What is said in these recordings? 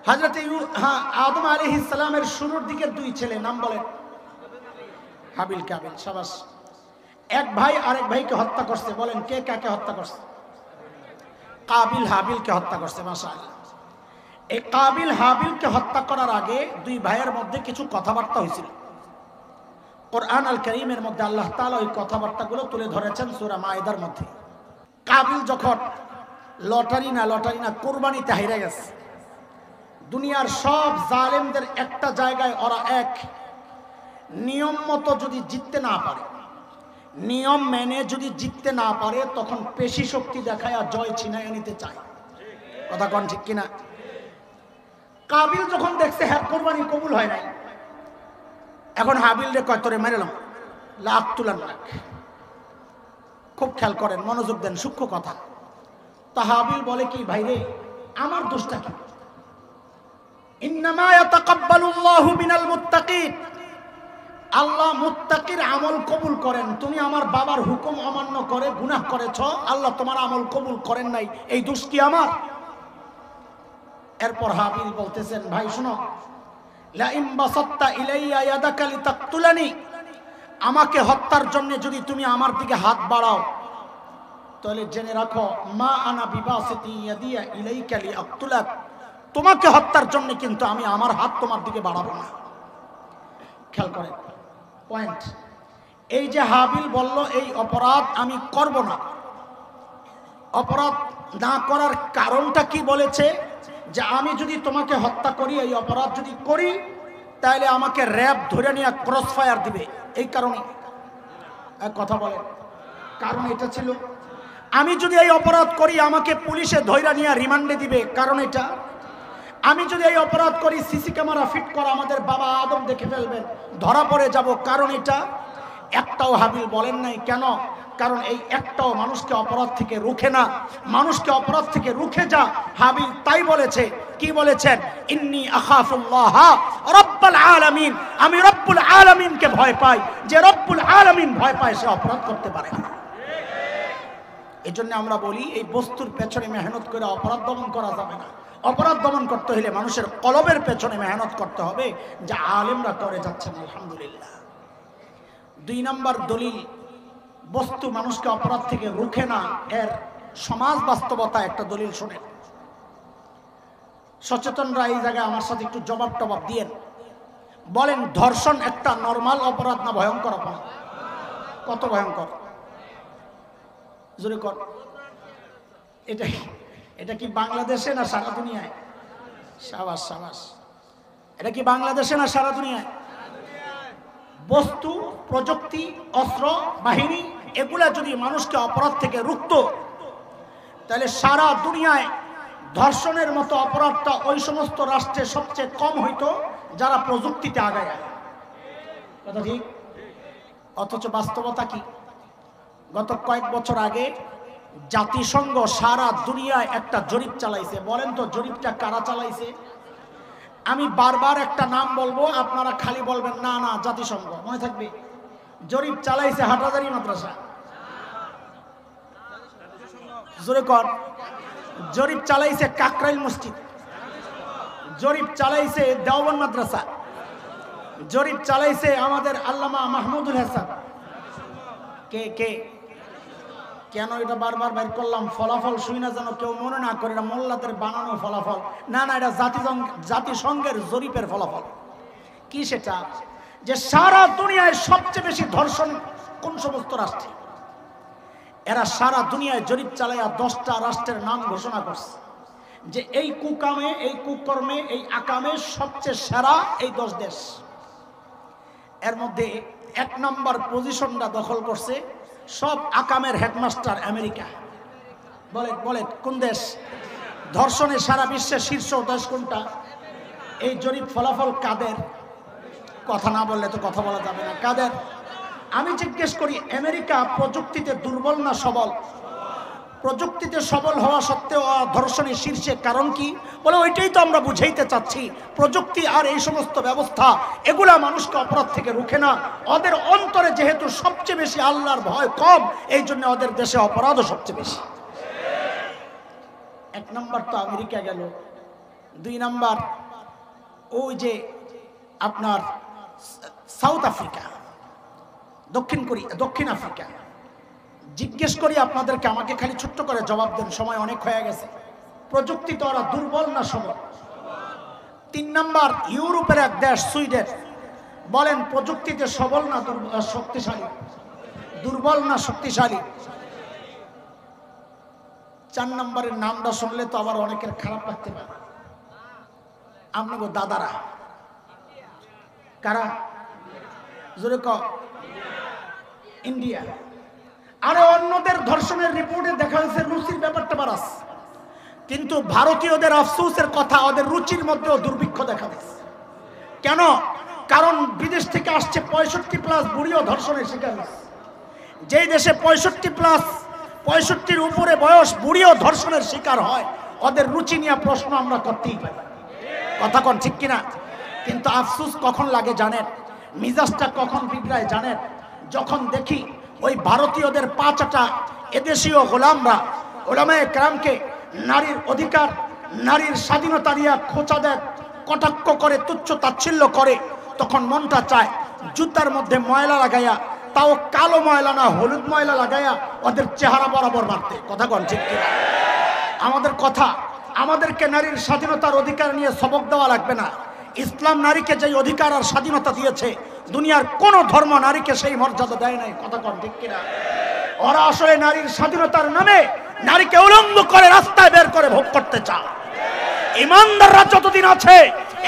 হযরত আদম আলাইহিস সালামের শুরুর দিকের দুই ছেলে নাম বলেন, হাবিল কাবিল। শাবাশ। এক ভাই আরেক ভাইকে হত্যা করছে, বলেন কে কাকে হত্যা করছে? কাবিল হাবিলকে হত্যা করছে। মাশাআল্লাহ। এই কাবিল হাবিলকে হত্যা করার আগে দুই ভাইয়ের মধ্যে কিছু কথাবার্তা হয়েছিল। কোরআন আল কারীমের মধ্যে আল্লাহ তাআলা ওই কথাবার্তাগুলো তুলে ধরেছেন সূরা মায়েদার মধ্যে। কাবিল যখন লটারি না কুরবানিতে হেরে গেছে, দুনিয়ার সব জালেমদের একটা জায়গায় ওরা এক, নিয়ম মতো যদি জিততে না পারে, নিয়ম মেনে যদি জিততে না পারে, তখন পেশি শক্তি দেখায় আর জয় ছিনায় নিতে চায়। কথা কোন ঠিক কিনা? কাবিল যখন দেখছে হ্যাঁ কুরবানি কবুল হয় নাই, এখন হাবিল রে কয় তোরে মেরেলাম, লাখ তুলান লাখ। খুব খেয়াল করেন, মনোযোগ দেন, সূক্ষ্ম কথা। তা হাবিল বলে কি, ভাই রে আমার দোষটা কি? ইন্নামা ইয়াতাকাব্বালুল্লাহু মিনাল মুত্তাকিন, আল্লাহ মুত্তাকির আমল কবুল করেন। তুমি আমার বাবার হুকুম অমান্য করে গুনাহ করেছো, আল্লাহ তোমার আমল কবুল করেন নাই, এই দোষ কি আমার? এরপর হাবিল বলতেছেন, ভাই শুনো, লা ইন বাসাত্তা ইলাইয়া ইয়াদাকা লিতাকতুলানি, আমাকে হত্যার জন্য যদি তুমি আমার দিকে হাত বাড়াও, তাহলে জেনে রাখো মা আনা বিবাসিতি ইয়াদিয়া ইলাইকা লিআকতুলাক, তোমাকে হত্যার জন্য কিন্তু আমি আমার হাত তোমার দিকে বাড়াবো না। খেয়াল করেন পয়েন্ট। এই যে হাবিল বলল এই অপরাধ আমি করব না, অপরাধ না করার কারণটা কি বলেছে? যে আমি যদি তোমাকে হত্যা করি, এই অপরাধ যদি করি, তাহলে আমাকে র্যাব ধরে নিয়ে ক্রস ফায়ার দিবে। এই কারণে কথা বলেন, কারণ এটা ছিল। আমি যদি এই অপরাধ করি, আমাকে পুলিশে ধরে নিয়ে রিমান্ডে দিবে, কারণ এটা। আমি যদি এই অপরাধ করি, সিসি ক্যামেরা ফিট করা আমাদের বাবা আদম দেখে ফেলবেন, ধরা পড়ে যাব, কারণ এটা। একটাও হাবিল বলেন নাই। কেন? কারণ এই একটাও মানুষকে অপরাধ থেকে রুখে না। মানুষকে অপরাধ থেকে রুখে যা হাবিল তাই বলেছে। কি বলেছেন? ইন্নী আখাফুল্লাহ রব্বুল আলামিন, আমি রব্বুল আলামিনকে ভয় পাই। যে রব্বুল আলামিন ভয় পায় সে অপরাধ করতে পারে না। এই জন্য আমরা বলি এই বস্তুর পেছনে মেহনত করে অপরাধ দমন করা যাবে না। অপরাধ দমন করতে হলে মানুষের কলবের পেছনে মেহনত করতে হবে, যা আলেমরা করে যাচ্ছেন আলহামদুলিল্লাহ। 2 নম্বর দলিল, বস্তু মানুষকে অপরাধ থেকে রুখে না, এর সমাজ বাস্তবতা একটা দলিল শোনেন। সচেতনরা এই জায়গায় আমার সাথে একটু জবাব টবাব দিয়েন। বলেন ধর্ষণ একটা নরমাল অপরাধ না ভয়ঙ্কর অপরাধ? কত ভয়ঙ্কর? জোরে কর। এটা কি বাংলাদেশে না সারা দুনিয়ায়? সাবাস সাবাস। এটা কি বাংলাদেশে না সারা দুনিয়ায়? বস্তু, প্রযুক্তি, অস্ত্র বাহিনী এগুলা যদি মানুষকে অপরাধ থেকে রুখত, তাহলে সারা দুনিয়ায় ধর্ষণের মতো অপরাধটা ওই সমস্ত রাষ্ট্রে সবচেয়ে কম হইতো যারা প্রযুক্তিতে আগায়। কথা ঠিক? অথচ বাস্তবতা কি? গত কয়েক বছর আগে জাতিসংঘ সারা দুনিয়ায় একটা জরিপ চালাইছে। বলেন তো জরিপটা কারা চালাইছে? আমি বারবার একটা নাম বলবো, আপনারা খালি বলবেন না না জাতিসংঘ, মনে থাকবে। জরিপ চালাইছে হাটহাজারী মাদ্রাসা। জোরে কর। জরিপ চালাইছে কাকরাইল মসজিদ। জরিপ চালাইছে দেওবন্দ মাদ্রাসা। জরিপ চালাইছে আমাদের আল্লামা মাহমুদুল হাসান। কে কে? কেন এটা বারবার বের করলাম? ফলাফল শুই না যেন কেউ মনে না করে এটা মোল্লাদের বানানো ফলাফল। না না, এটা জাতিসংঘের জরিপের ফলাফল। কি সেটা? যে সারা দুনিয়ায় সবচেয়ে বেশি ধর্ষণ কোন সমস্ত রাষ্ট্রে। এরা সারা দুনিয়ায় জরিপ চালাইয়া 10টা রাষ্ট্রের নাম ঘোষণা করছে যে এই কুকামে, এই কুকর্মে, এই আকামে সবচেয়ে সেরা এই 10 দেশ। এর মধ্যে 1 নম্বর পজিশনটা দখল করছে সব আকামের হেডমাস্টার আমেরিকা। বলে বলে কোন দেশ? ধর্ষণে সারা বিশ্বের শীর্ষ দেশ কোনটা? এই জরিপ ফলাফল কাদের? কথা না বললে তো কথা বলা যাবে না। কাদের? আমি জিজ্ঞেস করি, আমেরিকা প্রযুক্তিতে দুর্বল না সবল? প্রযুক্তিতে সবল হওয়া সত্ত্বেও ধর্ষণের শীর্ষে, কারণ কি? বলে ওইটাই তো আমরা বুঝাইতে চাচ্ছি। প্রযুক্তি আর এই সমস্ত ব্যবস্থা এগুলা মানুষকে অপরাধ থেকে রুখে না। ওদের অন্তরে যেহেতু সবচেয়ে বেশি আল্লাহর ভয় কম, এই জন্য ওদের দেশে অপরাধও সবচেয়ে বেশি। 1 নম্বর তো আমেরিকা গেল। 2 নাম্বার ওই যে আপনার সাউথ আফ্রিকা, দক্ষিণ আফ্রিকা। জিজ্ঞেস করি আপনাদেরকে, আমাকে খালি ছোট্ট করে জবাব দেন, সময় অনেক হয়ে গেছে। প্রযুক্তিতে ওরা দুর্বল না সবল? 3 নাম্বার ইউরোপের এক দেশ সুইডেন, বলেন প্রযুক্তিতে সবল না শক্তিশালী? দুর্বল না শক্তিশালী? 4 নম্বরের নামটা শুনলে তো আবার অনেকের খারাপ লাগতে পারে। আপনাকে দাদারা কারা? জোরে ক। ইন্ডিয়া। আরে অন্যদের ধর্ষণের রিপোর্টে দেখা হয়েছে রুচির ব্যাপারটা বাড়াস, কিন্তু ভারতীয়দের আফসোসের কথা, ওদের রুচির মধ্যেও দুর্ভিক্ষ দেখা দিচ্ছে। কেন? কারণ বিদেশ থেকে আসছে 65+ বুড়িও ধর্ষণের শিকার হচ্ছে। যেই দেশে 65+, উপরে বয়স বুড়িও ধর্ষণের শিকার হয়, ওদের রুচি নিয়ে প্রশ্ন আমরা করতেই পারি। কথা কোন ঠিক কিনা? কিন্তু আফসোস কখন লাগে জানেন? মিজাজটা কখন বিগড়ায় জানেন? যখন দেখি ওই ভারতীয়দের পাঁচটা এদেশীয় গোলামরা ওলামায়ে কেরামকে নারীর অধিকার, নারীর স্বাধীনতা নিয়ে খোঁচা দেয়, কটাক্ষ করে, তুচ্ছ তাচ্ছিল্য করে, তখন মনটা চায় জুতার মধ্যে ময়লা লাগাইয়া, তাও কালো ময়লা না হলুদ ময়লা লাগাইয়া ওদের চেহারা বরাবর মারতে। কথা কোন ঠিক কিনা? আমাদের কথা, আমাদেরকে নারীর স্বাধীনতার অধিকার নিয়ে সবক দেওয়া লাগবে না। ইসলাম নারীকে যে অধিকার আর স্বাধীনতা দিয়েছে, দুনিয়ার কোন ধর্ম নারীকে সেই মর্যাদা দেয় নাই। কথা কোন ঠিক কিনা? ওরা আসলে নারীর স্বাধীনতার নামে নারীকে উলঙ্গ করে রাস্তায় বের করে ভোগ করতে চায়। ইমানদাররা যতদিন আছে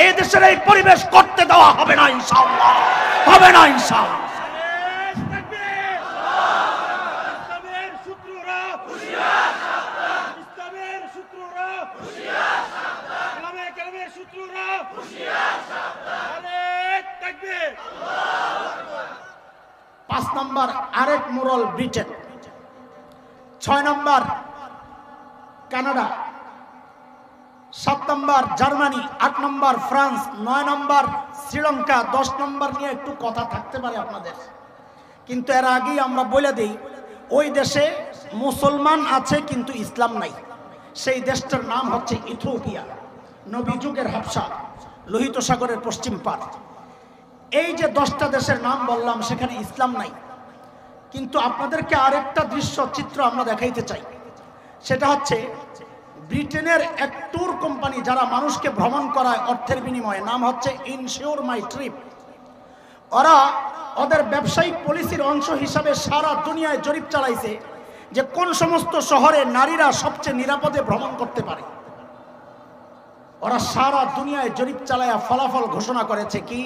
এই দেশের এই পরিবেশ করতে দেওয়া হবে না ইনশাআল্লাহ, হবে না ইনশাআল্লাহ। পাঁচ নম্বর আরেক মোড়ল ব্রিটেন, 6 নম্বর কানাডা, 7 নম্বর জার্মানি, 8 নম্বর ফ্রান্স, 9 নম্বর শ্রীলঙ্কা, 10 নম্বর নিয়ে একটু কথা থাকতে পারে আপনাদের, কিন্তু এর আগেই আমরা বলে দেই ওই দেশে মুসলমান আছে কিন্তু ইসলাম নাই। সেই দেশটার নাম হচ্ছে ইথিওপিয়া, নবী যুগের হাবশা, লোহিত সাগরের পশ্চিম পার। এই যে 10টা দেশের নাম বললাম, সেখানে ইসলাম নাই। কিন্তু আপনাদেরকে আরেকটা দৃশ্য চিত্র আমরা দেখাইতে চাই। সেটা হচ্ছে ব্রিটেনের এক ট্যুর কোম্পানি যারা মানুষকে ভ্রমণ করায় অর্থের বিনিময়ে, নাম হচ্ছে ইনশিওর মাই ট্রিপ। ওরা ওদের ব্যবসায়িক পলিসির অংশ হিসাবে সারা দুনিয়ায় জরিপ চালাইছে যে কোন সমস্ত শহরে নারীরা সবচেয়ে নিরাপদে ভ্রমণ করতে পারে। ওরা সারা দুনিয়ায় জরিপ চালায়া ফলাফল ঘোষণা করেছে কি,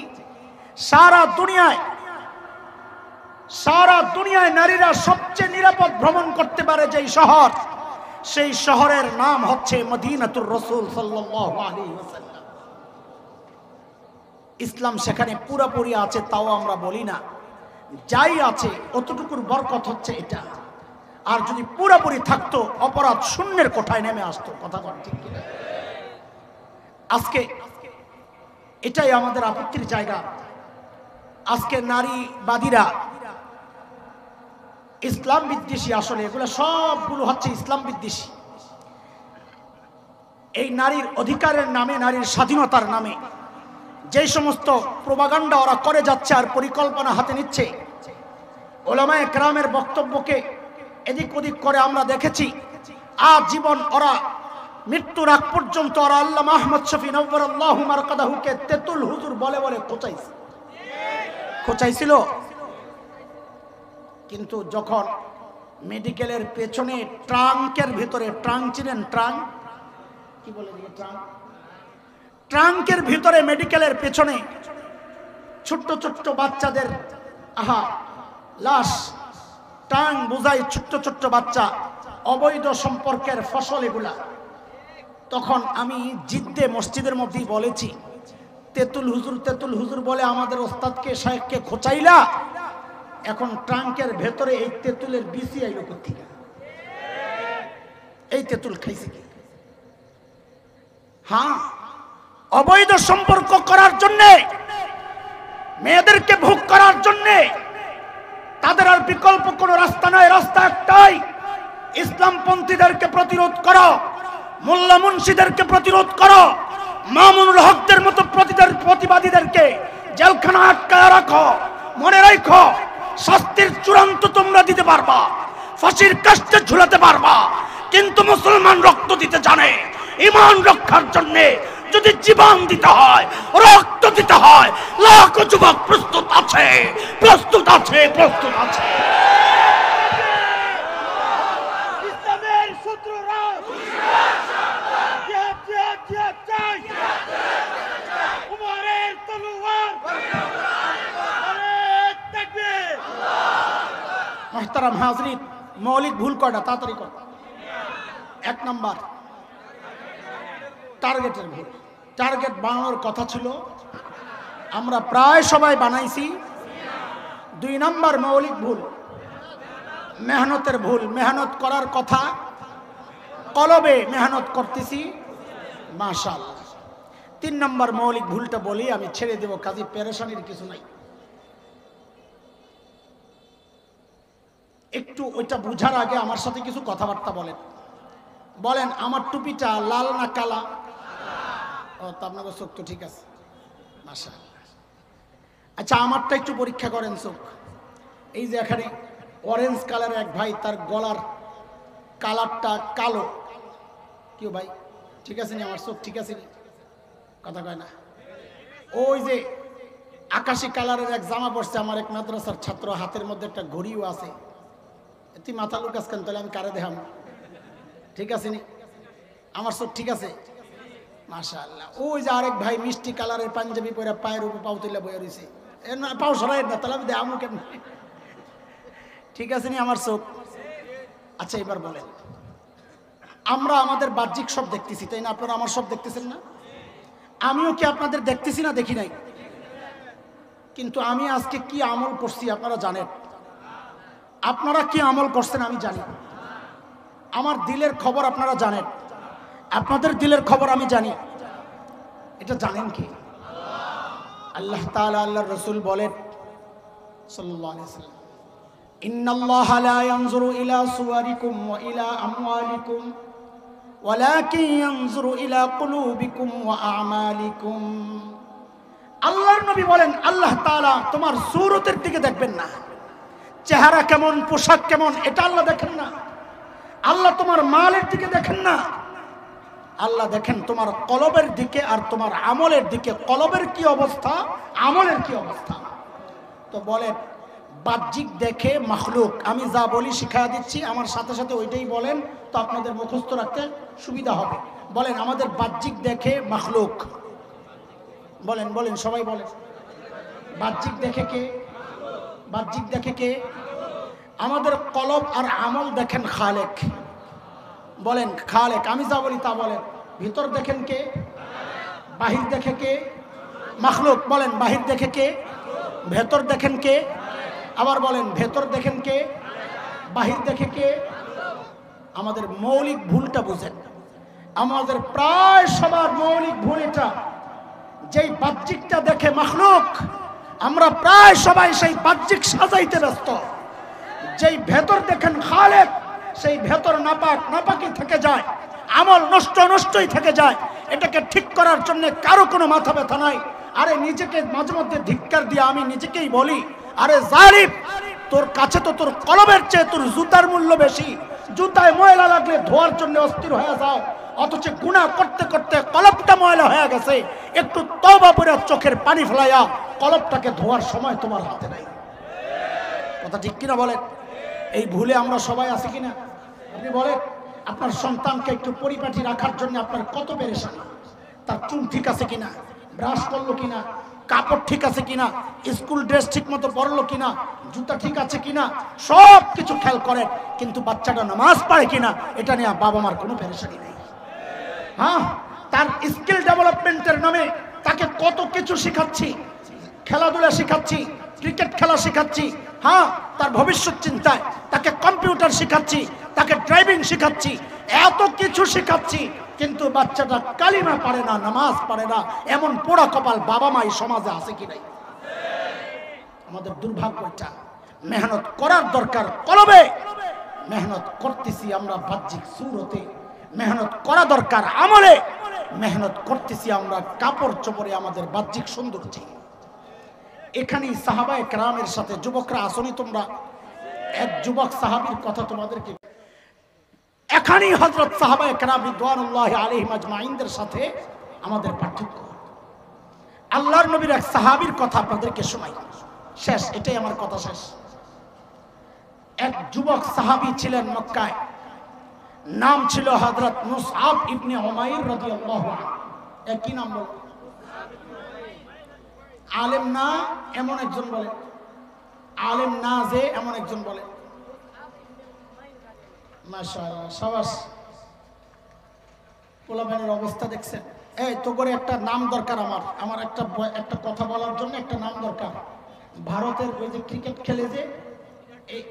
সারা দুনিয়ায় নারীরা সবচেয়ে নিরাপদ ভ্রমণ করতে পারে যেই শহর, সেই শহরের নাম হচ্ছে মদিনাতুর রাসূল সাল্লাল্লাহু আলাইহি ওয়াসাল্লাম। ইসলাম সেখানে পুরোপুরি আছে তাও আমরা বলি না, যাই আছে অতটুকুর বরকত হচ্ছে এটা। আর যদি পুরোপুরি থাকতো অপরাধ শূন্যের কোঠায় নেমে আসতো। কথা বল ঠিক কিনা? আজকে এটাই আমাদের আপত্তির জায়গা। আজকে নারীবাদীরা ইসলাম বিদ্বেষী, আসলে এগুলো সবগুলো হচ্ছে ইসলাম বিদ্বেষী। এই নারীর অধিকারের নামে, নারীর স্বাধীনতার নামে যে সমস্ত প্রোপাগান্ডা ওরা করে যাচ্ছে আর পরিকল্পনা হাতে নিচ্ছে, ওলামায়ে কেরামের বক্তব্যকে এদিক ওদিক করে আমরা দেখেছি। আজীবন ওরা মৃত্যুর আগ পর্যন্ত ওরা আল্লামা আহমদ শফি নওয়ারাল্লাহু মারকাদাহুকে তেতুল হুজুর বলে বলে খোঁচাইছিল। কিন্তু যখন মেডিকেলের পেছনে ট্রাঙ্কের ভিতরে, ট্রাঙ্ক চিনেন? ট্রাঙ্ক কি বলে? ট্রাঙ্কের ভিতরে মেডিকেলের পেছনে ছোট্ট ছোট্ট বাচ্চাদের লাশ, ট্রাঙ্ক বোঝাই ছোট্ট ছোট্ট বাচ্চা, অবৈধ সম্পর্কের ফসল এগুলা। তখন আমি জিদ্দে মসজিদের মধ্যেই বলেছি, তেতুল হুজুর বলে আমাদের ওস্তাদকে শায়েখকে খোঁচাইলা, এখন ট্রাঙ্কের ভেতরে এই তেতুলের বিসি আইলো কোথেকে? এই তেতুল খাইছে কি? হ্যাঁ, অবৈধ সম্পর্ক করার জন্য, মেয়েদেরকে ভোগ করার জন্য তাদের আর বিকল্প কোনো রাস্তা নয়, রাস্তা একটাই, ইসলামপন্থীদেরকে প্রতিরোধ করো, মোল্লা মুন্সিদেরকে প্রতিরোধ করো, মামুনুল হকদের মতো প্রতিবাদীদেরকে জেলখানা আটকায় রাখো। মনে রাখো, শাস্তির চূড়ান্ত তোমরা দিতে পারবা, ফাঁসির কাস্টে ঝুলাতে পারবা, কিন্তু মুসলমান রক্ত দিতে জানে। ঈমান রক্ষার জন্য যদি জীবন দিতে হয়, রক্ত দিতে হয়, লাখো যুবক প্রস্তুত আছে, প্রস্তুত আছে, প্রস্তুত আছে। ইসলামের শত্রুরা জিহাদ জিহাদ জিহাদ চাই, উমরের তলোয়ার তাকবীর। মুহতারাম হাজরিন, মৌলিক ভুল কয়টা তাড়াতাড়ি কর। 1 নাম্বার টার্গেটের ভুল। টার্গেট বানানোর কথা ছিল, আমরা প্রায় সবাই বানাইছি। 2 নাম্বার মৌলিক ভুল, মেহনতের ভুল। মেহনত করার কথা, কলবে মেহনত করতেছি, মাশাআল্লাহ। 3 নাম্বার মৌলিক ভুলটা বলি, আমি ছেড়ে দেব, কাজে পেরেশানির কিছু নাই। একটু ওইটা বুঝার আগে আমার সাথে কিছু কথাবার্তা বলেন। বলেন, আমার টুপিটা লাল না কালা? ও, তা আপনার চোখ তো ঠিক আছে, মাশাআল্লাহ। আচ্ছা, আমারটা একটু পরীক্ষা করেন চোখ। এই যে এখানে অরেঞ্জ কালারের এক ভাই, তার গলার কালারটা কালো। কেউ ভাই ঠিক আছে নি? আমার চোখ ঠিক আছে নি? কথা কয় না। ওই যে আকাশি কালারের এক জামা পড়ছে আমার এক মাদ্রাসার ছাত্র, হাতের মধ্যে একটা ঘড়িও আছে। তুই মাথা লুকাস কেন? তাহলে আমি কারে দেখাম? ঠিক আছে নি? আমার চোখ ঠিক আছে, মাশাআল্লাহ। ওই যে আরেক ভাই মিষ্টি কালারের পাঞ্জাবি পরে পায়ের উপর পাও তুলে বয়ে রয়েছে, পাও সরাই না, তাহলে আমি দেখামু কেন? ঠিক আছে নি আমার চোখ? আচ্ছা, এবার বলেন, আমরা আমাদের বাহ্যিক সব দেখতেছি, তাই না? আপনারা আমার সব দেখতেছেন না? আমিও কি আপনাদের দেখতেছি না? দেখি নাই। কিন্তু আমি আজকে কি আমল করছি আপনারা জানেন? আপনারা কি আমল করছেন আমি জানি। আমার দিলের খবর আপনারা জানেন, আপনাদের দিলের খবর আমি জানি। এটা জানেন কি? আল্লাহ তাআলা, আল্লাহর রাসূল বলেন সাল্লাল্লাহু আলাইহি ওয়াসাল্লাম, ইন্নাল্লাহা লা ইয়ানজুরু ইলা সুওয়ারিকুম ওয়া ইলা আমওয়ালিকুম ওয়ালাকিন ইয়ানজুরু ইলা কুলুবিকুম ওয়া আ'মালিকুম। আল্লাহর নবী বলেন, আল্লাহ তাআলা তোমার সূরতের দিকে দেখবেন না, চেহারা কেমন, পোশাক কেমন, এটা আল্লাহ দেখেন না। আল্লাহ তোমার মালের দিকে দেখেন না, আল্লাহ দেখেন তোমার কলবের দিকে আর তোমার আমলের দিকে। কলবের কি অবস্থা, আমলের কি অবস্থা। তো বলেন, বাহ্যিক দেখে মাখলুক, আমি যা বলি শিখাইয়া দিচ্ছি, আমার সাথে সাথে ওইটাই বলেন, তো আপনাদের মুখস্থ রাখতে সুবিধা হবে। বলেন, আমাদের বাহ্যিক দেখে মাখলুক। বলেন বলেন, সবাই বলেন, বাহ্যিক দেখে কে? বাহ্যিক দেখে কে? আমাদের কলব আর আমল দেখেন খালেক। বলেন খালেক, আমি যা বলি তা বলেন। ভিতর দেখেন কে? বাহির দেখে কে? মাখলুক। বলেন, বাহির দেখে কে? ভেতর দেখেন কে? আবার বলেন, ভেতর দেখেন কে? বাহির দেখে কে? আমাদের মৌলিক ভুলটা বুঝেন। আমাদের প্রায় সবার মৌলিক ভুল এটা, যেই বাহ্যিকটা দেখে মাখলুক, আমরা প্রায় সবাই সেই বাহ্যিক সাজাইতে ব্যস্ত। যেই ভেতর দেখেন খালেক, সেই ভেতর নাপাক নাপাকি থেকে যায়, আমল নষ্ট নষ্টই থেকে যায়। এটাকে ঠিক করার জন্য কারো কোনো মাথা ব্যথা নাই। আরে নিজেকে মাঝে মধ্যে ধিক্কার দিয়ে আমি নিজেকেই বলি, আরে জালিম, তোর কাছে তো তোর কলবের চেয়ে তোর জুতার মূল্য বেশি। জুতায় ময়লা লাগলে ধোয়ার জন্য অস্থির হয়ে যাও, অথচ গুনাহ করতে করতে কলবটা ময়লা হয়ে গেছে। একটু তওবা করে চোখের পানি ফেলাইয়া কলবটাকে ধোয়ার সময় তোমার হাতে নাই। কথা ঠিক কিনা বলেন? এই ভুলে আমরা সবাই আছি কিনা? আপনি বলেন, আপনার সন্তানকে একটু পরিপাটি রাখার জন্য আপনার কত পেরেশানি। তার চুল ঠিক আছে কিনা, ব্রাশ করলো কিনা, কাপড় ঠিক আছে কিনা, স্কুল ড্রেস ঠিক মতো পরলো কিনা, জুতা ঠিক আছে কিনা, সব কিছু খেয়াল করেন। কিন্তু বাচ্চাটা নামাজ পড়ে কিনা, এটা নিয়ে বাবা মার কোনো পেরেশানি নেই। হ্যাঁ, তার স্কিল ডেভেলপমেন্টের নামে তাকে কত কিছু শেখাচ্ছি, খেলাধুলা শেখাচ্ছি, ক্রিকেট খেলা শেখাচ্ছি, হ্যাঁ, তার ভবিষ্যৎ চিন্তায় তাকে কম্পিউটার শেখাচ্ছি, তাকে ড্রাইভিং শেখাচ্ছি, এত কিছু শেখাচ্ছি, কিন্তু বাচ্চাটা কালিমা পারে না, নামাজ পারে না। এমন পোড়া কপাল বাবা মা এই সমাজে আছে কি নাই? আমাদের দুর্ভাগ্য এটা। মেহনত করার দরকার কলবে, মেহনত করতেছি আমরা বাহ্যিক সুরতে। মেহনত করা দরকার আমলে, মেহনত করতেছি আমরা কাপড় চোপড়ে আমাদের বাহ্যিক সৌন্দর্যে। এখানেই সাহাবায়ে কেরামের সাথে যুবকরা আসনি তোমরা, এক যুবক সাহাবীর কথা তোমাদেরকে, এখানেই হযরত সাহাবায়ে কেরাম রিদওয়ানুল্লাহি আলাইহিম আজমাইনদের সাথে আমাদের পার্থক্য। আল্লাহর নবীর এক সাহাবীর কথা আপনাদেরকে শোনাই, শেষ, এটাই আমার কথা শেষ। এক যুবক সাহাবী ছিলেন মক্কায়, নাম ছিল হযরত মুসআব ইবনে উমাইর রাদিয়াল্লাহু আনহু। একই নাম বল, আলেম না এমন একজন বলে, আলেম না যে এমন একজন বলে। মাশাআল্লাহ, সাবাস। পোলাপানের অবস্থা দেখছেন? এই তো করে একটা নাম দরকার, আমার একটা কথা বলার জন্য একটা নাম দরকার। ভারতের ওই যে ক্রিকেট খেলে যে, এই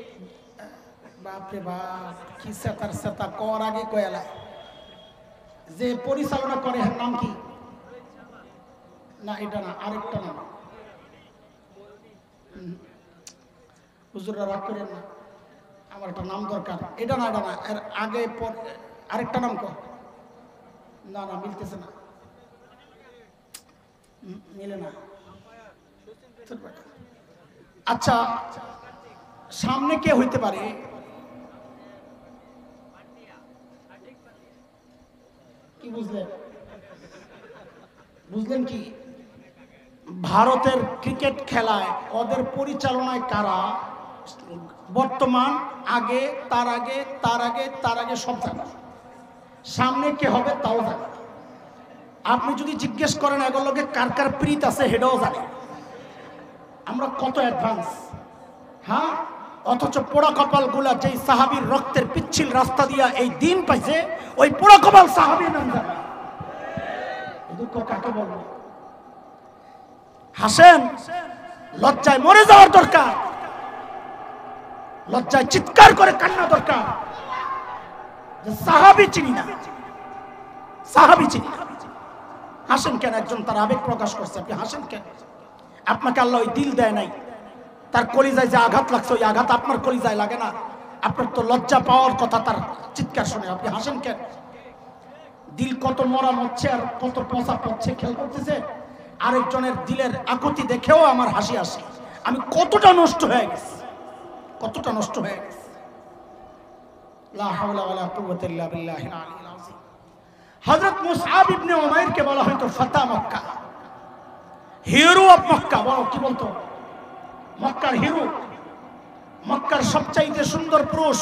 বাপরে বাপ, কি সেতা কর আগে কয়ালা যে পরিচালনা করে, এর নাম কি? না এটা না, আরেকটা নাম। হুজুররা রাগ করেন না, আমার একটা নাম দরকার। এটা না, এর আগে আরেকটা নাম কর। না মিলতেছে না, মিলে না। আচ্ছা, সামনে কে হইতে পারে? কি বুঝলেন কি? ভারতের ক্রিকেট খেলায় ওদের পরিচালনায় কারা বর্তমান, আগে, তার আগে সব জায়গা, সামনে কে হবে তাও জানে। আপনি যদি জিজ্ঞেস করেন এগুলোকে কার কার প্রীত আছে, হেডাও জানে। আমরা কত অ্যাডভান্স, হ্যাঁ? অথচ পোড়া কপাল গুলা যেই সাহাবীর রক্তের পিচ্ছিল রাস্তা দিয়া এই দিন পাইছে, ওই পোড়া কপাল সাহাবীর নাম জানে। দুঃখ কাকে বলবো? হাসেন, লজ্জায় মরে যাওয়ার দরকার, লজ্জায় চিৎকার করে কান্না দরকার যে সাহাবী চিনি না। হাসেন কেন? একজন তার আবেগ প্রকাশ করছে, আপনি হাসেন কেন? আপনাকে আল্লাহ ওই দিল দেয় নাই, তার কলিজায় যে আঘাত লাগছে ওই আঘাত আপনার কলিজায় লাগে না। আপনার তো লজ্জা পাওয়ার কথা তার চিৎকার শুনে, আপনি হাসেন কেন? দিল কত মরাম হচ্ছে আর কত পচা পড়ছে, খেয়াল করতেছে? আরেকজনের দিলের আকুতি দেখেও আমার হাসি আসে। আমি কতটা নষ্ট হয়ে গেছি। লা হাওলা ওয়ালা কুওয়াতা ইল্লা বিল্লাহিল আলিয়্যিল আযীম। হযরত মুসআব ইবনে উমাইরকে বলা হয়তো ফাতা মক্কা, হিরো অফ মক্কা। বলো কি বলতো? মক্কার হিরো, মক্কার সবচাইতে সুন্দর পুরুষ।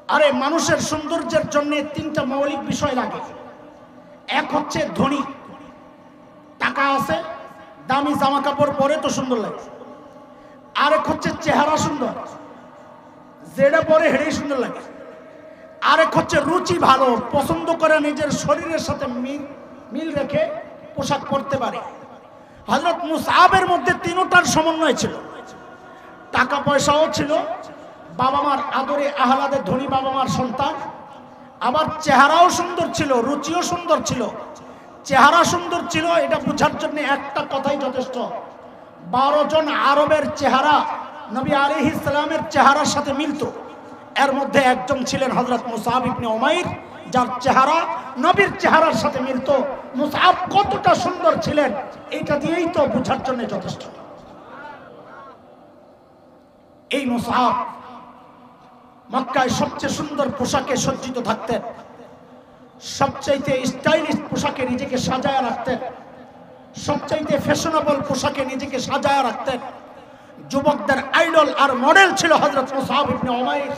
আরে মানুষের সৌন্দর্যের জন্য তিনটা মৌলিক বিষয় লাগে। এক হচ্ছে ধনী, টাকা আছে, দামি জামা কাপড় পরে তো সুন্দর লাগে। আরেক হচ্ছে চেহারা সুন্দর, যেটা পরে হেঁটেই সুন্দর লাগে। আরেক হচ্ছে রুচি ভালো, পছন্দ করে নিজের শরীরের সাথে মিল রেখে পোশাক পরতে পারে। হযরত মুসআবের মধ্যে তিনটার সমন্বয় ছিল। টাকা পয়সাও ছিল, বাবা মার আদরে আহলাদে ধনী বাবা মার সন্তান, আবার চেহারাও সুন্দর ছিল, রুচিও সুন্দর ছিল। চেহারা সুন্দর ছিল এটা বোঝার জন্য একটা কথাই যথেষ্ট। 12 জন আরবের চেহারা নবী আলাইহিস সালামের চেহারার সাথে মিলতো। এর মধ্যে একজন ছিলেন হযরত মুসআব ইবনে উমাইর, যার চেহারা নবীর চেহারার সাথে মিলতো। মুসআব কতটা সুন্দর ছিলেন এটা দিয়েই তো বোঝার জন্য যথেষ্ট। এই মুসআব মক্কায় সবচেয়ে সুন্দর পোশাকে সজ্জিত থাকতেন, সবচাইতে স্টাইলিশ পোশাকে নিজেকে সাজায় রাখতেন, সবচাইতে ফ্যাশনেবল পোশাকে নিজেকে সাজায় রাখতেন। যুবকদের আইডল আর মডেল ছিল হযরত মুসআব ইবনে উমাইর।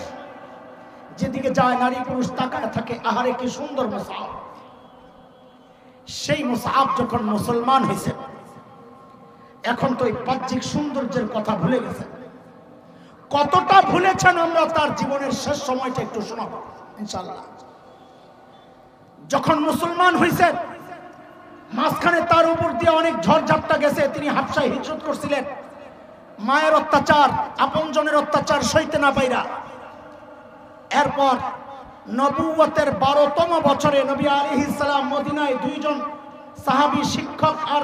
যেদিকে যায় নারী পুরুষ তাকায় থাকে, আহারে কি সুন্দর মুসআব। সেই মুসআব যখন মুসলমান হয়েছেন, এখন তো এই বাহ্যিক সৌন্দর্যের কথা ভুলে গেছেন। কতটা ভুলেছেন আমরা তার জীবনের শেষ সময়টা একটু শোনাবো ইনশাআল্লাহ। যখন মুসলমান হয়েছেন, মাঝখানে তার উপর দিয়ে অনেক ঝড়ঝাপটা গেছে। তিনি হাবশায় হিজরত করছিলেন, মায়ের অত্যাচার, আপনজনের অত্যাচার সইতে না পাইরা। এরপর নবুয়তের 12তম বছরে নবী আলাইহিস সালাম মদিনায় 2 জন সাহাবী শিক্ষক আর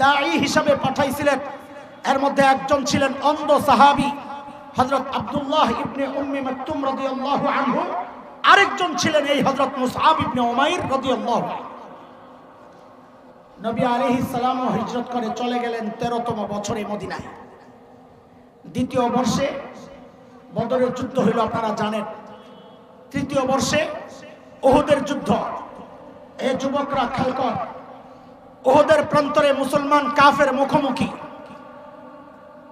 দাঈ হিসাবে পাঠাইছিলেন। এর মধ্যে একজন ছিলেন অন্ধ সাহাবী হযরত আব্দুল্লাহ ইবনে উম্মি মাকতুম রাদিয়াল্লাহু আনহু, আরেকজন ছিলেন এই হযরত মুসআব ইবনে উমাইর রাদিয়াল্লাহু আনহু। নবী আলাইহিস সালাম হিজরত করে চলে গেলেন 13তম বছরে মদিনায়। দ্বিতীয় বর্ষে বদরের যুদ্ধ হইল, আপনারা জানেন। তৃতীয় বর্ষে উহুদের যুদ্ধ। এই যুবকরা খেয়াল কর, উহুদের প্রান্তরে মুসলমান কাফের মুখোমুখি।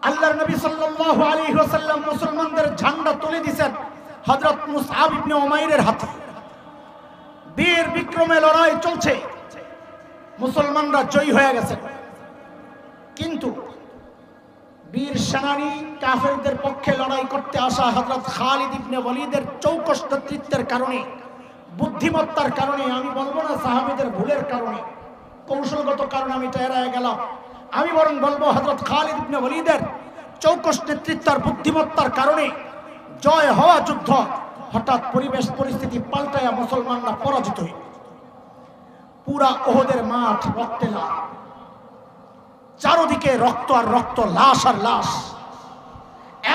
আল্লাহর নবী সাল্লাল্লাহু আলাইহি ওয়াসাল্লাম মুসলমানদের ঝান্ডা তুলে দিয়েছেন হযরত মুসআব ইবনে উমাইরের হাতে। বীর বিক্রমে লড়াই চলছে, মুসলমানরা জয়ী হয়ে গেছে। কিন্তু বীর সেনানী কাফেরদের পক্ষে লড়াই করতে আসা হযরত খালিদ ইবনে ওয়ালিদের চৌকস নেতৃত্বের কারণে, বুদ্ধিমত্তার কারণে, আমি বলবো না সাহাবীদের ভুলের কারণে, কৌশলগত কারণে আমি এটা এড়ায় গেলাম, আমি বরং বলবো হযরত খালিদ ইবনে ওয়ালিদের চৌকস নেতৃত্বের বুদ্ধিমত্তার কারণে জয় হওয়া যুদ্ধ হঠাৎ পরিবেশ পরিস্থিতি পাল্টায়া মুসলমানরা পরাজিত হয়ে পুরা উহুদের মাঠ রক্তে লাল। চারদিকে রক্ত আর রক্ত, লাশ আর লাশ।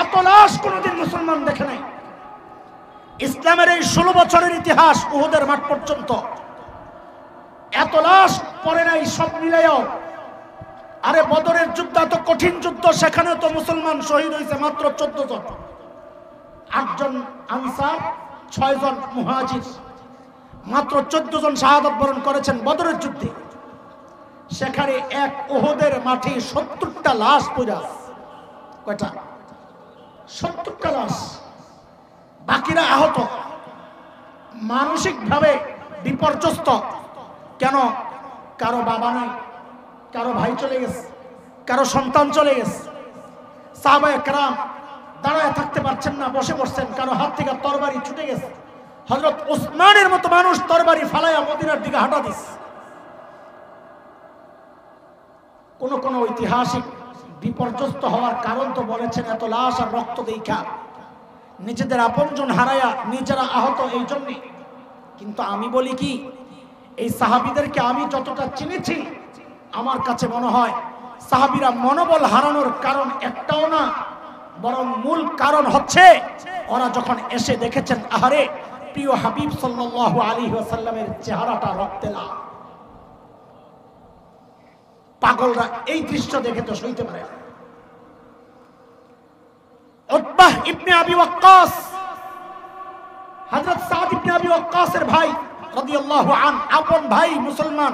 এত লাশ কোনোদিন মুসলমান দেখে নাই। ইসলামের এই 16 বছরের ইতিহাস উহুদের মাঠ পর্যন্ত এত লাশ পড়ে নাই সব মিলাইও। আরে বদরের যুদ্ধ এত কঠিন যুদ্ধ, সেখানে তো মুসলমান শহীদ হয়েছে মাত্র 14 জন। 8 জন আনসার, 6 জন মুহাজির, মাত্র 14 জন শাহাদাত বরণ করেছেন বদরের যুদ্ধে। সেখানে এক উহুদের মাঠে 70টা লাশ পড়ে আছে। কয়টা? 70টা লাশ। বাকিরা আহত, মানসিকভাবে বিপর্যস্ত। কেন? কারো বাবা নাই, কারো ভাই চলে গেছে, কারো সন্তান চলে গেছে। সাহাবায়ে কেরাম দাঁড়ায় থাকতে পারছেন না, বসে পড়ছেন। কারো হাত থেকে তরবারি ছুটে গেছে। হযরত উসমানের মতো মানুষ তরবারি ফালাইয়া মদিনার দিকে হাঁটা দিচ্ছে। কোন কোন ঐতিহাসিক বিপর্যস্ত হওয়ার কারণ তো বলেছেন এত লাশ আর রক্ত দেখা নিজেদের আপনজন হারায়া নিজেরা আহত এই জন্যে। কিন্তু আমি বলি কি, এই সাহাবীদেরকে আমি যতটা চিনেছি, আমার কাছে মনে হয় সাহাবীরা মনোবল হারানোর কারণ একটাও না, বরং মূল কারণ হচ্ছে ওরা যখন এসে দেখেছেন আহারে প্রিয় হাবিব সাল্লাল্লাহু আলাইহি ওয়াসাল্লামের চেহারাটা রক্তে লাল। পাগলরা এই দৃশ্য দেখে তো সইতে পারে না। উতবাহ ইবনে আবি ওয়াক্কাস, হযরত সাদ ইবনে আবি ওয়াক্কাসের ভাই রাদিয়াল্লাহু আনহু, আপন ভাই মুসলমান।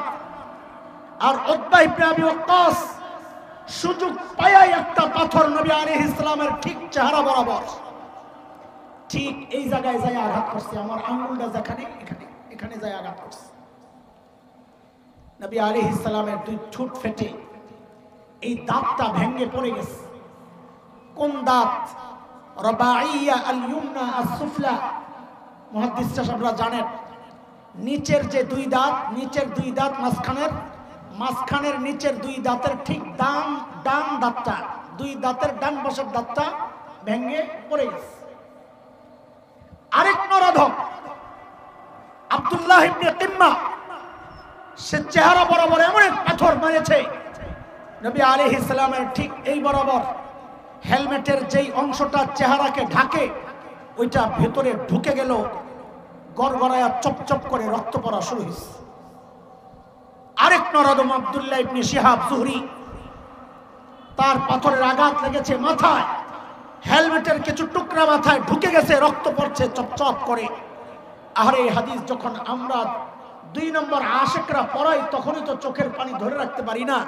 আর উতবাহ ইবনে আবি ওয়াক্কাস সুযোগ পায় একটা পাথর নবী আলাইহিস সালামের ঠিক চেহারা বরাবর, ঠিক এই জায়গায় যায় আঘাত করছে। আমার আঙ্গুলটা যেখানে, এখানে এখানে যায় আঘাত করছে। নবী আলাইহিস সালামের 2 ঠোঁট ফেটে এই দাঁতটা ভেঙে পড়ে গেছে। কোন দাঁত? রবাইয়া আল ইউমনা আস-সুফলা। মুহাদ্দিসরা সবরা জানেন, নিচের যে 2 দাঁত, নিচের 2 দাঁত, মাঝখানের নিচের 2 দাঁতের ঠিক ডান দাঁতটা, 2 দাঁতের ডান পাশের দাঁতটা ভেঙে পড়ে গেছে। আরেক নরাধম আব্দুল্লাহ ইবনে কিম্মা, সে চেহারা বরাবর এমন এক পাথর মেরেছে নবী আলাইহিস সালামের ঠিক এই বরাবর, হেলমেটের যেই অংশটা চেহারাকে ঢাকে ওইটা ভেতরে ঢুকে গেল, গড়গড়ায়া চপচপ করে রক্ত পড়া শুরু হয়েছে। আরেক নরাধম আব্দুল্লাহ ইবনে শিহাব জুহরি, তার পাথরের আঘাত লেগেছে মাথায়, হেলমেটের কিছু টুকরা মাথায় ঢুকে গেছে, রক্ত পড়ছে চপচপ করে। আর এই হাদিস যখন আমরা 2 নম্বর আশেকরা পড়াই তখনই তো চোখের পানি ধরে রাখতে পারি না।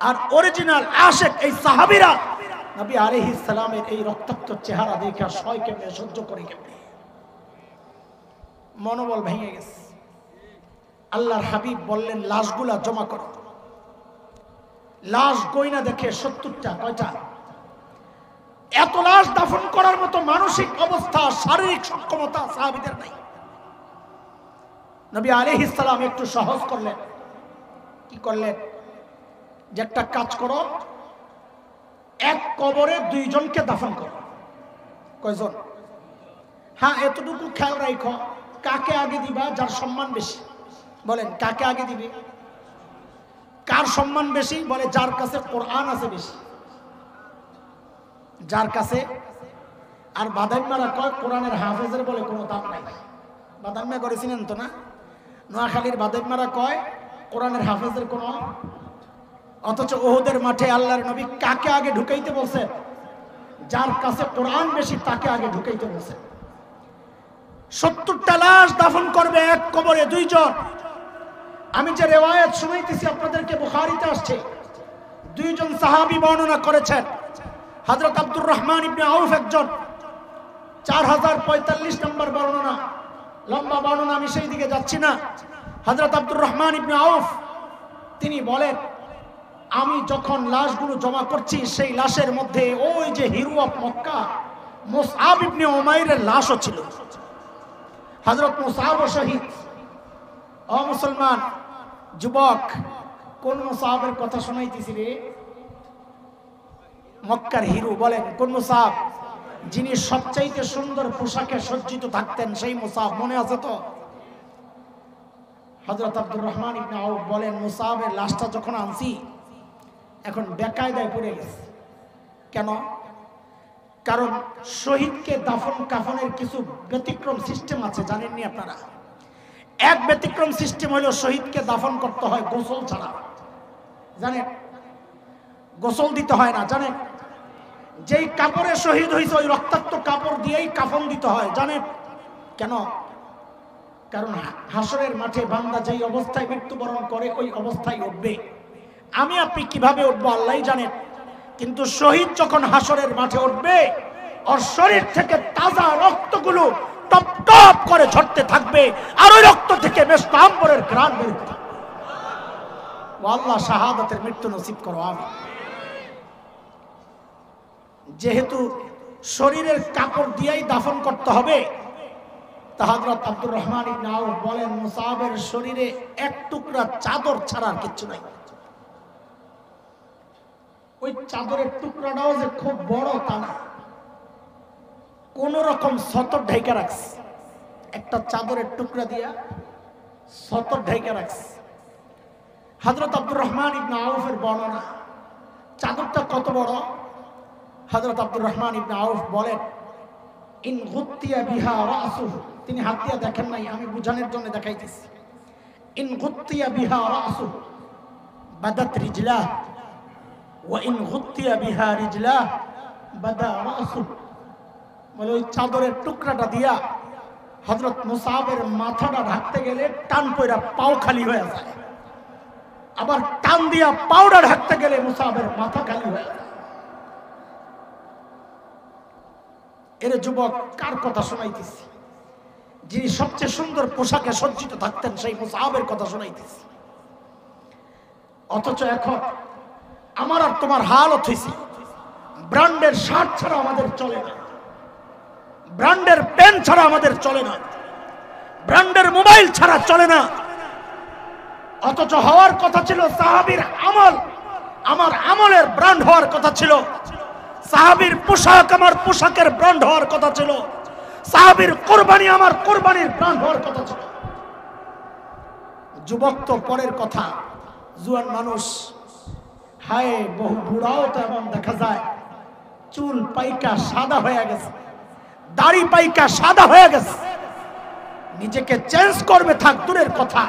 আর অরিজিনাল আশেক এই সাহাবীরা নবী আলাইহিস সালামের এই রক্তাক্ত চেহারা দেখে সয় কেমনে, সহ্য করে কেমনে, মনোবল ভেঙে গেছে। আল্লাহর হাবিব বললেন লাশগুলা জমা করো। লাশ গয়না দেখে 70টা। কয়টা? এত লাশ দাফন করার মতো মানসিক অবস্থা, শারীরিক সক্ষমতা সাহাবীদের নাই। নবী আলাইহিস সালাম একটু সহজ করলেন। কি করলেন? যে একটা কাজ করো, এক কবরে 2 জনকে দাফন করো। কয়জন? হ্যাঁ, এতটুকু খেয়াল রাখো, কাকে আগে দিবা? যার সম্মান বেশি। বলেন কাকে আগে দিবে? কার সম্মান বেশি? বলে যার কাছে কোরআন আছে বেশি, যার কাছে। আর বাদাইমারা কয় কোরআনের হাফেজের বলে কোনো দাম নাই। বাদাম্মা করেছিলেন তো না? নোয়াখালীর বাদাম্মারা কয় কোরআনের হাফেজের কোন, অথচ ওহুদের মাঠে আল্লাহর নবী কাকে আগে ঢুকাইতে বলছে? যার কাছে কোরআন বেশি তাকে আগে ঢুকাইতে বলছে। 70টা লাশ দাফন করবে এক কবরে 2 জন। আমি যে রিওয়ায়াত শুনাইতেছি আপনাদেরকে বুখারীতে আসছে, 2 জন সাহাবী বর্ণনা করেছেন। হযরত আব্দুর রহমান ইবনে আউফ একজন, 4045 নম্বর বর্ণনা, লম্বা বর্ণনা, আমি সেই দিকে যাচ্ছি না। হযরত আব্দুর রহমান ইবনে আউফ তিনি বলেন, আমি যখন লাশগুলো জমা করছি সেই লাশের মধ্যে ওই যে হিরো অফ মক্কা মুসআব ইবনে উমাইরের লাশও ছিল। হযরত মুসআব শহীদ। ও মুসলমান যুবক, কোন মুসআবের কথা শোনাইতেছি রে? মক্কার হিরো। বলেন কোন মুসআব? যিনি সবচাইতে সুন্দর পোশাকে সজ্জিত থাকতেন, সেই মুসআব মনে আছে তো? হযরত আব্দুর রহমান ইবনে আউফ বলেন, মুসআবের লাশটা যখন আনছি এখন বেকায়দায় পড়ে গেছে। কেন? কারণ শহীদকে দাফন কাফনের কিছু ব্যতিক্রম সিস্টেম আছে, জানেননি আপনারা? এক ব্যতিক্রম সিস্টেম হলো শহীদকে দাফন করতে হয় গোসল ছাড়া। জানেন? গোসল দিতে হয় না, জানেন? যেই কাপড়ে শহীদ হয়েছে ওই রক্তাক্ত কাপড় দিয়েই কাফন দিতে হয়, জানেন কেন? কারণ হাসরের মাঠে বান্দা যেই অবস্থায় মৃত্যুবরণ করে ওই অবস্থায় উঠবে। আমি আপনি কিভাবে উঠবো আল্লাহই জানেন, কিন্তু শহীদ যখন হাসরের মাঠে উঠবে ওর শরীর থেকে তাজা রক্তগুলো টপ টপ করে ঝরতে থাকবে, আর ওই রক্ত থেকে মেশকাম্বরের ঘ্রাণ বের হতে থাকবে। আল্লাহ শাহাদাতের মৃত্যু নসিব করো। আমি যেহেতু শরীরের কাপড় দিয়েই দাফন করতে হবে, তা হযরত আব্দুর রহমান ইবনে আউফ বলেন, মুসআবের শরীরে এক টুকরা চাদর ছাড়া আর কিচ্ছু নাই। ওই চাদরের টুকরাটাও যে খুব বড় তা না, কোন রকম সতর ঢাইকা রাখছে, একটা চাদরের টুকরা দিয়া সতর ঢাইকা রাখছে। হযরত আব্দুর রহমান ইবনে আউফের বর্ণনা, চাদরটা কত বড়? হযরত আব্দুর রহমান ইবনে আউফ বলেন, ইন গুত্তিয়া বিহা রাসুহু, তিনি হাত দিয়া দেখেন নাই, আমি বুঝানোর জন্য দেখাইতেছি। ইন গুত্তিয়া বিহা রাসুহু বাদাত রিজলাহ ওয়া ইন গুত্তিয়া বিহা রিজলাহ বাদা রাসুহু। বলে ওই চাদরের টুকরাটা দিয়া হযরত মুসআবের মাথাটা ঢাকতে গেলে টান পয়রা পাও খালি হয়ে যায়, আবার টান দিয়া পাউডার ঢাকতে গেলে মুসআবের মাথা খালি হয়ে যায়। এর যুবক কার কথা শোনাইতেছি? যিনি সবচেয়ে সুন্দর পোশাকে সজ্জিত থাকতেন সেই মুসআবের কথা শোনাইতেছি। অথচ এখন আমার আর তোমার হালত হয়েছে, ব্র্যান্ডের শার্ট ছাড়া আমাদের চলে না, ব্র্যান্ডের পেন ছাড়া আমাদের চলে না, ব্র্যান্ডের মোবাইল ছাড়া চলে না। অথচ হওয়ার কথা ছিল সাহাবীর আমল, আমার আমলের ব্র্যান্ড হওয়ার কথা ছিল। সাহাবীর পোশাক আমার পোশাকের ব্র্যান্ড হওয়ার কথা ছিল। সাহাবীর কোরবানি আমার কোরবানির ব্র্যান্ড হওয়ার কথা ছিল। যুবক তো পরের কথা, জুয়ান মানুষ, হায় বহু বুড়াও তো এমন দেখা যায়, চুল পাইকা সাদা হয়ে গেছে, দাড়ি পাইকা সাদা হয়ে গেছে, নিজেকে চেঞ্জ করবে থাক দূরের কথা,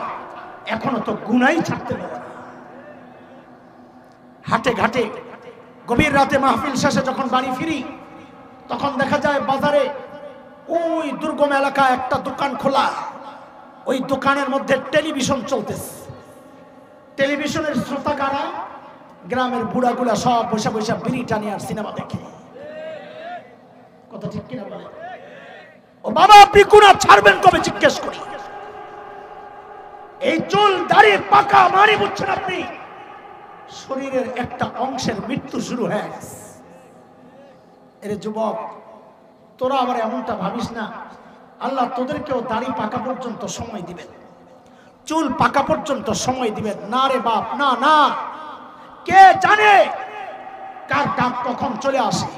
এখনো তো গুনাই ছাড়তে পারে না। হাটে ঘাটে গভীর রাতে মাহফিল শেষে যখন বাড়ি ফিরি তখন দেখা যায় বাজারে ওই দুর্গম এলাকায় একটা দোকান খোলা, ওই দোকানের মধ্যে টেলিভিশন চলতেছে। টেলিভিশনের শ্রোতাকারা গ্রামের বুড়াগুলা সব বসে বসে বিড়ি টানি আর সিনেমা দেখে। কথা ঠিক কিনা বলে? ও বাবা, আপনি গুনাহ ছাড়বেন কবে জিজ্ঞেস করি? এই চুল দাড়ি পাকা মারি বুঝছেন আপনি, শরীরের একটা অংশের মৃত্যু শুরু হয়ে গেছে। এর যুবক, তোরা আবার এমনটা ভাবিস না আল্লাহ তোদেরকেও দাড়ি পাকা পর্যন্ত সময় দিবেন, চুল পাকা পর্যন্ত সময় দিবেন না রে বাপ, না না। কে জানে কার ডাক কখন চলে আসে?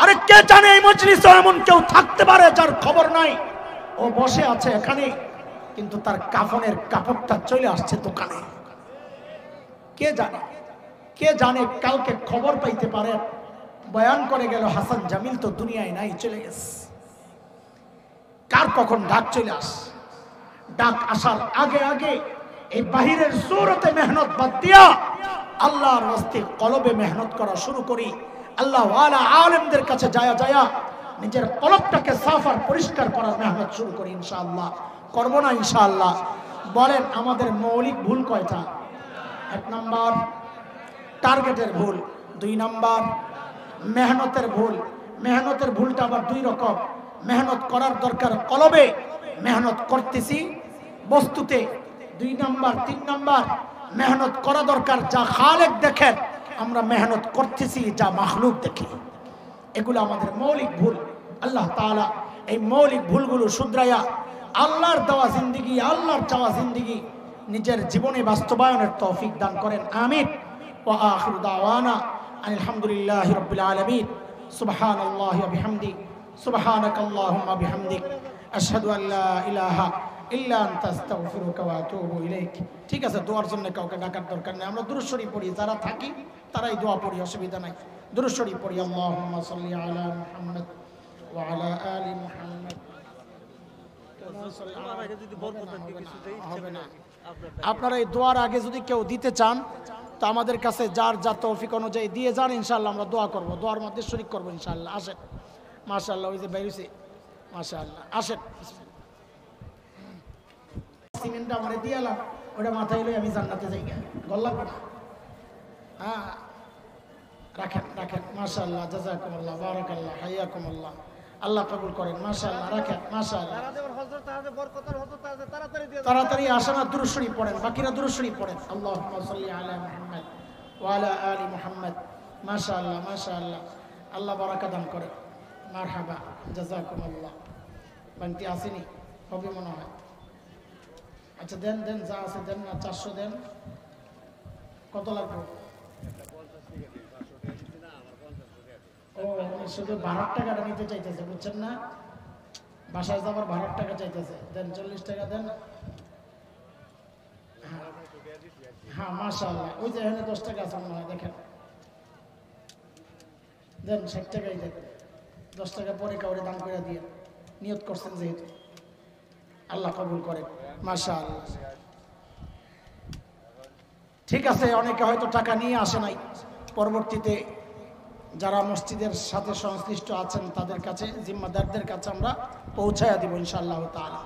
আরে কে জানে এই মজলিসে এমন কেউ থাকতে পারে যার খবর নাই, ও বসে আছে এখানে কিন্তু তার কাফনের কাপড়টা চলে আসছে দোকানে। কে জানে, কে জানে কালকে খবর পাইতে পারে বয়ান করে গেল হাসান জামিল তো দুনিয়ায় নাই, চলে গেছে। কার কখন ডাক চলে আস। ডাক আসার আগে আগে এই বাহিরের সুরতে মেহনত বাদ দিয়া আল্লাহর রাস্তে কলবে মেহনত করা শুরু করি। আল্লাহ ওয়ালা আলেমদের কাছে যায়া যায়া নিজের কলবটাকে সাফ আর পরিষ্কার করার মেহনত শুরু করি ইনশাআল্লাহ। করবো না ইনশাআল্লাহ? বলেন আমাদের মৌলিক ভুল কয়টা? 1 নাম্বার টার্গেটের ভুল, 2 নাম্বার মেহনতের ভুল। মেহনতের ভুলটা আবার 2 রকম। মেহনত করার দরকার কলবে, মেহনত করতেছি বস্তুতে 2 নাম্বার। 3 নাম্বার মেহনত করা দরকার যা খালেক দেখেন, আমরা মেহনত করতেছি যা মাখলুক দেখি। এগুলো আমাদের মৌলিক ভুল। আল্লাহ তাআলা এই মৌলিক ভুলগুলো শুধরাইয়া আল্লাহর দেওয়া জিন্দেগি, আল্লাহর চাওয়া জিন্দেগি নিজের জীবনে বাস্তবায়নের তৌফিক দান করেন। আমিন। ওয়া আখিরু দাওয়ানা আলহামদুলিল্লাহি রাব্বিল আলামিন। সুবহানাল্লাহি ওয়া বিহামদিহি সুবহানাকাল্লাহুম্মা বিহামদিক আশহাদু আল লা ইলাহা ইল্লা আনতা আস্তাগফিরুকা ওয়া আতুবু ইলাইক। ঠিক আছে, দোয়ার জন্য কাউকে ডাকার দরকার নেই। আমরা দুরূদ শরীফ পড়ি, যারা থাকি তারাই দোয়া পড়ি, অসুবিধা নাই। দুরূদ শরীফ পড়ি। আল্লাহুম্মা সাল্লি আলা মুহাম্মদ ওয়া আলা আলি মুহাম্মদ। হবে না। আপনারা এই দোয়ার আগে যদি কেউ দিতে চান তো আমাদের কাছে যার যা তৌফিক অনুযায়ী দিয়ে যান, ইনশাআল্লাহ আমরা দোয়া করব, দোয়ার মধ্যে শরীক করবো ইনশাআল্লাহ। আসেন মাশাআল্লাহ, ওই যে বাইরেছে মাশাআল্লাহ। আসেন, সিমেন্টটা আমারে দিয়ালাম, ওটা মাথায় লই আমি জান্নাতে যাই গা, গল্লা করে। হ্যাঁ রাখেন রাখেন মাশাআল্লাহ, জাযাকুমুল্লাহ, বারাকাল্লাহ, হাইয়াকুমুল্লাহ, আল্লাহ কবুল করেন। মাশাআল্লাহ, রাখেন মাশাআল্লাহ। তাড়াতাড়ি আসেন আর দুরূদ শরীফ পড়েন, বাকিরা দুরূদ শরীফ পড়েন। আল্লাহুম্মা সাল্লি আলা মুহাম্মদ ওয়া আলা আলি মুহাম্মদ। মাশাআল্লাহ মাশাআল্লাহ, আল্লাহ বারাকা দান করে। মারহাবা, জাযাকুমুল্লাহ। বান্তি আসেনি হবে মনে হয়। আচ্ছা দেন দেন, যা আছে দেন না, 400 দেন। কত লাগবে? ও শুধু ভাড়ার টাকাটা নিতে চাইতেছে, বুঝছেন না? বাসায় যাবার ভাড়ার টাকা চাইতেছে। দেন 40 টাকা দেন। হ্যাঁ মাশাআল্লাহ, ওই যে এখানে 10 টাকা আছে মনে হয়, দেখেন দেন। 60 টাকাই দেন, 10 টাকা পরে কাউরে দান করে দিয়ে নিয়ত করছেন যেহেতু, আল্লাহ কবুল করেন। মাশাআল্লাহ, ঠিক আছে। অনেকে হয়তো টাকা নিয়ে আসে নাই, পরবর্তীতে যারা মসজিদের সাথে সংশ্লিষ্ট আছেন তাদের কাছে, জিম্মাদারদের কাছে আমরা পৌঁছায়া দিব ইনশাআল্লাহ তাআলা।